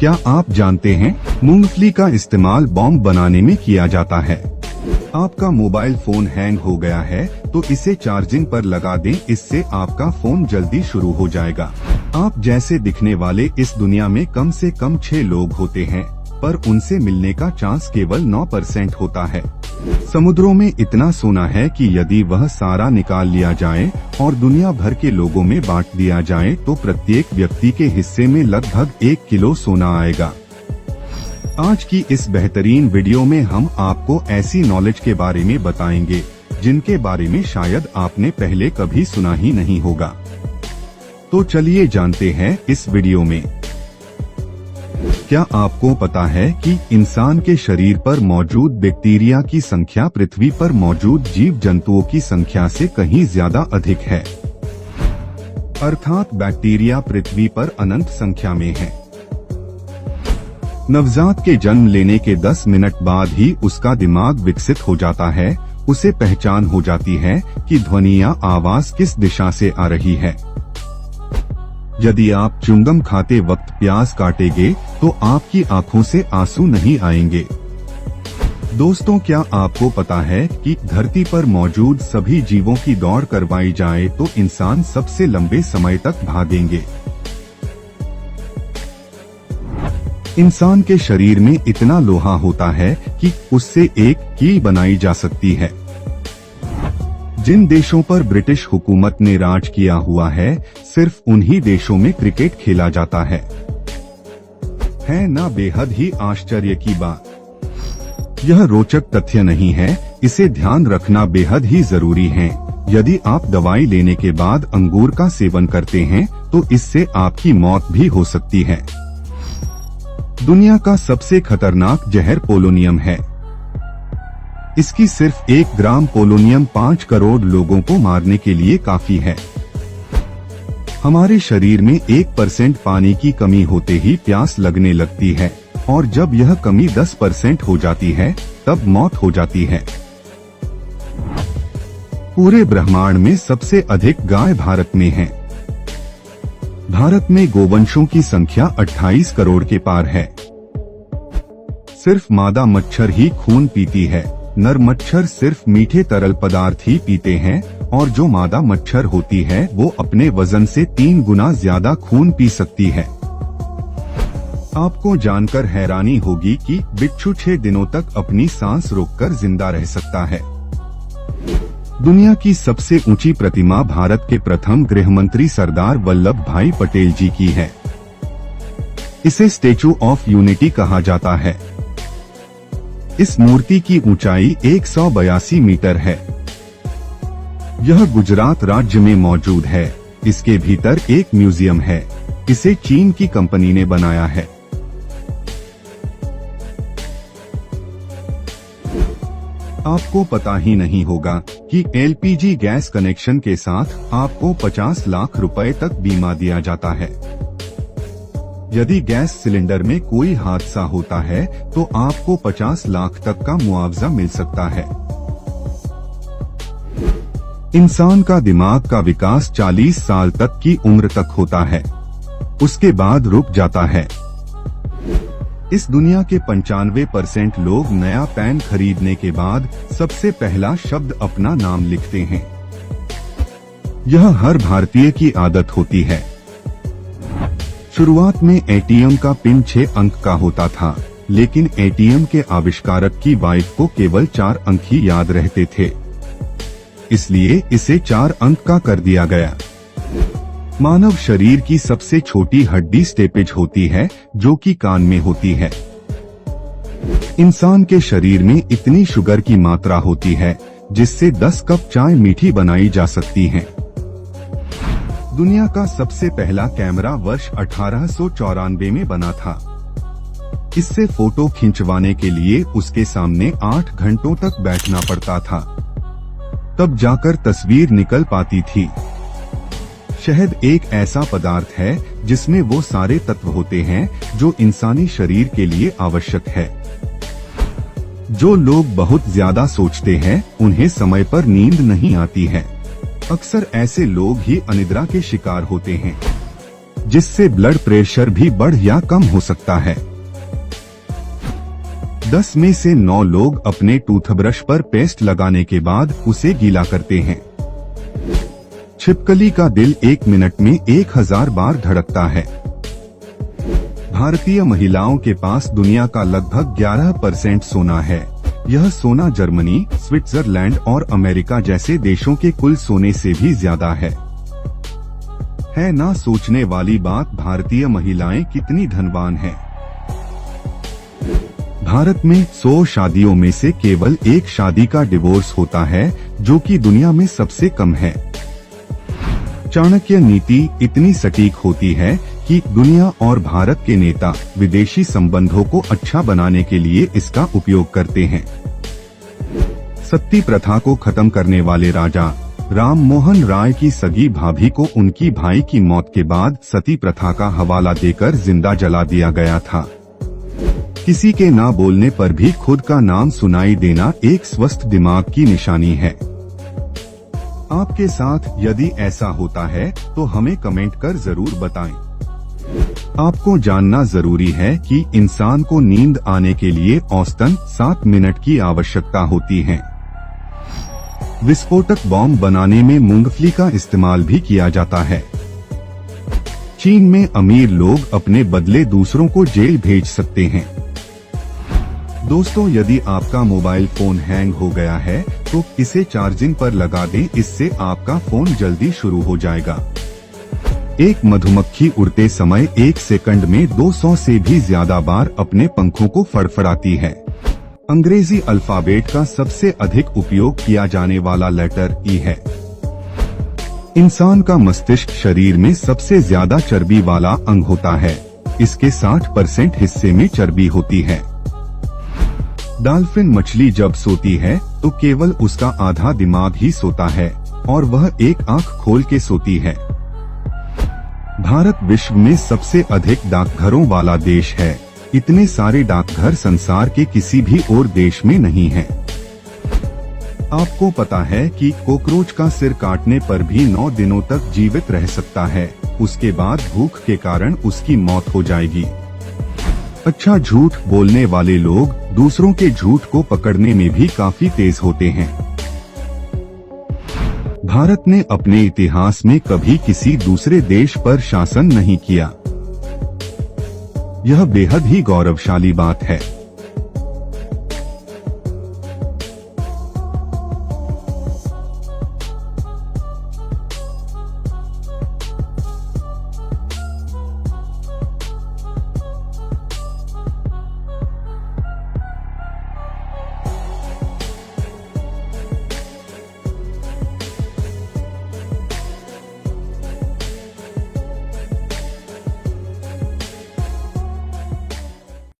क्या आप जानते हैं मूंगफली का इस्तेमाल बॉम्ब बनाने में किया जाता है। आपका मोबाइल फोन हैंग हो गया है तो इसे चार्जिंग पर लगा दें, इससे आपका फोन जल्दी शुरू हो जाएगा। आप जैसे दिखने वाले इस दुनिया में कम से कम 6 लोग होते हैं, पर उनसे मिलने का चांस केवल 9% होता है। समुद्रों में इतना सोना है कि यदि वह सारा निकाल लिया जाए और दुनिया भर के लोगों में बांट दिया जाए तो प्रत्येक व्यक्ति के हिस्से में लगभग 1 किलो सोना आएगा। आज की इस बेहतरीन वीडियो में हम आपको ऐसी नॉलेज के बारे में बताएंगे जिनके बारे में शायद आपने पहले कभी सुना ही नहीं होगा। तो चलिए जानते हैं इस वीडियो में। क्या आपको पता है कि इंसान के शरीर पर मौजूद बैक्टीरिया की संख्या पृथ्वी पर मौजूद जीव जंतुओं की संख्या से कहीं ज्यादा अधिक है। अर्थात बैक्टीरिया पृथ्वी पर अनंत संख्या में है। नवजात के जन्म लेने के 10 मिनट बाद ही उसका दिमाग विकसित हो जाता है। उसे पहचान हो जाती है कि ध्वनि या आवाज किस दिशा से आ रही है। यदि आप च्युइंगम खाते वक्त प्याज काटेंगे तो आपकी आंखों से आंसू नहीं आएंगे। दोस्तों, क्या आपको पता है कि धरती पर मौजूद सभी जीवों की दौड़ करवाई जाए तो इंसान सबसे लंबे समय तक भागेंगे। इंसान के शरीर में इतना लोहा होता है कि उससे एक कील बनाई जा सकती है। जिन देशों पर ब्रिटिश हुकूमत ने राज किया हुआ है, सिर्फ उन्हीं देशों में क्रिकेट खेला जाता है ना बेहद ही आश्चर्य की बात। यह रोचक तथ्य नहीं है, इसे ध्यान रखना बेहद ही जरूरी है। यदि आप दवाई लेने के बाद अंगूर का सेवन करते हैं तो इससे आपकी मौत भी हो सकती है। दुनिया का सबसे खतरनाक जहर पोलोनियम है। इसकी सिर्फ 1 ग्राम पोलोनियम 5 करोड़ लोगों को मारने के लिए काफी है। हमारे शरीर में 1% पानी की कमी होते ही प्यास लगने लगती है और जब यह कमी 10% हो जाती है तब मौत हो जाती है। पूरे ब्रह्मांड में सबसे अधिक गाय भारत में है। भारत में गोवंशों की संख्या 28 करोड़ के पार है। सिर्फ मादा मच्छर ही खून पीती है। नर मच्छर सिर्फ मीठे तरल पदार्थ ही पीते हैं और जो मादा मच्छर होती है वो अपने वजन से 3 गुना ज्यादा खून पी सकती है। आपको जानकर हैरानी होगी कि बिच्छू 6 दिनों तक अपनी सांस रोककर जिंदा रह सकता है। दुनिया की सबसे ऊंची प्रतिमा भारत के प्रथम गृहमंत्री सरदार वल्लभ भाई पटेल जी की है। इसे स्टैचू ऑफ यूनिटी कहा जाता है। इस मूर्ति की ऊंचाई 182 मीटर है। यह गुजरात राज्य में मौजूद है। इसके भीतर एक म्यूजियम है। इसे चीन की कंपनी ने बनाया है। आपको पता ही नहीं होगा कि एलपीजी गैस कनेक्शन के साथ आपको 50 लाख रुपए तक बीमा दिया जाता है। यदि गैस सिलेंडर में कोई हादसा होता है तो आपको 50 लाख तक का मुआवजा मिल सकता है। इंसान का दिमाग का विकास 40 साल तक की उम्र तक होता है, उसके बाद रुक जाता है। इस दुनिया के 95% लोग नया पेन खरीदने के बाद सबसे पहला शब्द अपना नाम लिखते हैं। यह हर भारतीय की आदत होती है। शुरुआत में एटीएम का पिन 6 अंक का होता था, लेकिन एटीएम के आविष्कारक की वाइफ को केवल 4 अंक ही याद रहते थे, इसलिए इसे 4 अंक का कर दिया गया। मानव शरीर की सबसे छोटी हड्डी स्टेपेज होती है, जो कि कान में होती है। इंसान के शरीर में इतनी शुगर की मात्रा होती है जिससे 10 कप चाय मीठी बनाई जा सकती है। दुनिया का सबसे पहला कैमरा वर्ष 1894 में बना था। इससे फोटो खिंचवाने के लिए उसके सामने 8 घंटों तक बैठना पड़ता था, तब जाकर तस्वीर निकल पाती थी। शहद एक ऐसा पदार्थ है जिसमें वो सारे तत्व होते हैं जो इंसानी शरीर के लिए आवश्यक है। जो लोग बहुत ज्यादा सोचते हैं उन्हें समय पर नींद नहीं आती है। अक्सर ऐसे लोग ही अनिद्रा के शिकार होते हैं। जिससे ब्लड प्रेशर भी बढ़ या कम हो सकता है। 10 में से 9 लोग अपने टूथब्रश पर पेस्ट लगाने के बाद उसे गीला करते हैं। छिपकली का दिल 1 मिनट में 1000 बार धड़कता है। भारतीय महिलाओं के पास दुनिया का लगभग 11% सोना है। यह सोना जर्मनी, स्विट्जरलैंड और अमेरिका जैसे देशों के कुल सोने से भी ज्यादा है ना सोचने वाली बात, भारतीय महिलाएं कितनी धनवान हैं। भारत में 100 शादियों में से केवल 1 शादी का डिवोर्स होता है, जो कि दुनिया में सबसे कम है। चाणक्य नीति इतनी सटीक होती है कि दुनिया और भारत के नेता विदेशी संबंधों को अच्छा बनाने के लिए इसका उपयोग करते हैं। सती प्रथा को खत्म करने वाले राजा राम मोहन राय की सगी भाभी को उनकी भाई की मौत के बाद सती प्रथा का हवाला देकर जिंदा जला दिया गया था। किसी के ना बोलने पर भी खुद का नाम सुनाई देना एक स्वस्थ दिमाग की निशानी है। आपके साथ यदि ऐसा होता है तो हमें कमेंट कर जरूर बताएं। आपको जानना जरूरी है कि इंसान को नींद आने के लिए औसतन 7 मिनट की आवश्यकता होती है। विस्फोटक बॉम्ब बनाने में मूंगफली का इस्तेमाल भी किया जाता है। चीन में अमीर लोग अपने बदले दूसरों को जेल भेज सकते हैं। दोस्तों, यदि आपका मोबाइल फोन हैंग हो गया है तो इसे चार्जिंग पर लगा दें, इससे आपका फोन जल्दी शुरू हो जाएगा। एक मधुमक्खी उड़ते समय 1 सेकंड में 200 से भी ज्यादा बार अपने पंखों को फड़फड़ाती है। अंग्रेजी अल्फाबेट का सबसे अधिक उपयोग किया जाने वाला लेटर ई है। इंसान का मस्तिष्क शरीर में सबसे ज्यादा चर्बी वाला अंग होता है। इसके 60% हिस्से में चर्बी होती है। डॉल्फिन मछली जब सोती है तो केवल उसका आधा दिमाग ही सोता है और वह एक आंख खोल के सोती है। भारत विश्व में सबसे अधिक डाकघरों वाला देश है। इतने सारे डाकघर संसार के किसी भी और देश में नहीं हैं। आपको पता है कि कॉकरोच का सिर काटने पर भी 9 दिनों तक जीवित रह सकता है, उसके बाद भूख के कारण उसकी मौत हो जाएगी। अच्छा, झूठ बोलने वाले लोग दूसरों के झूठ को पकड़ने में भी काफी तेज होते हैं। भारत ने अपने इतिहास में कभी किसी दूसरे देश पर शासन नहीं किया। यह बेहद ही गौरवशाली बात है।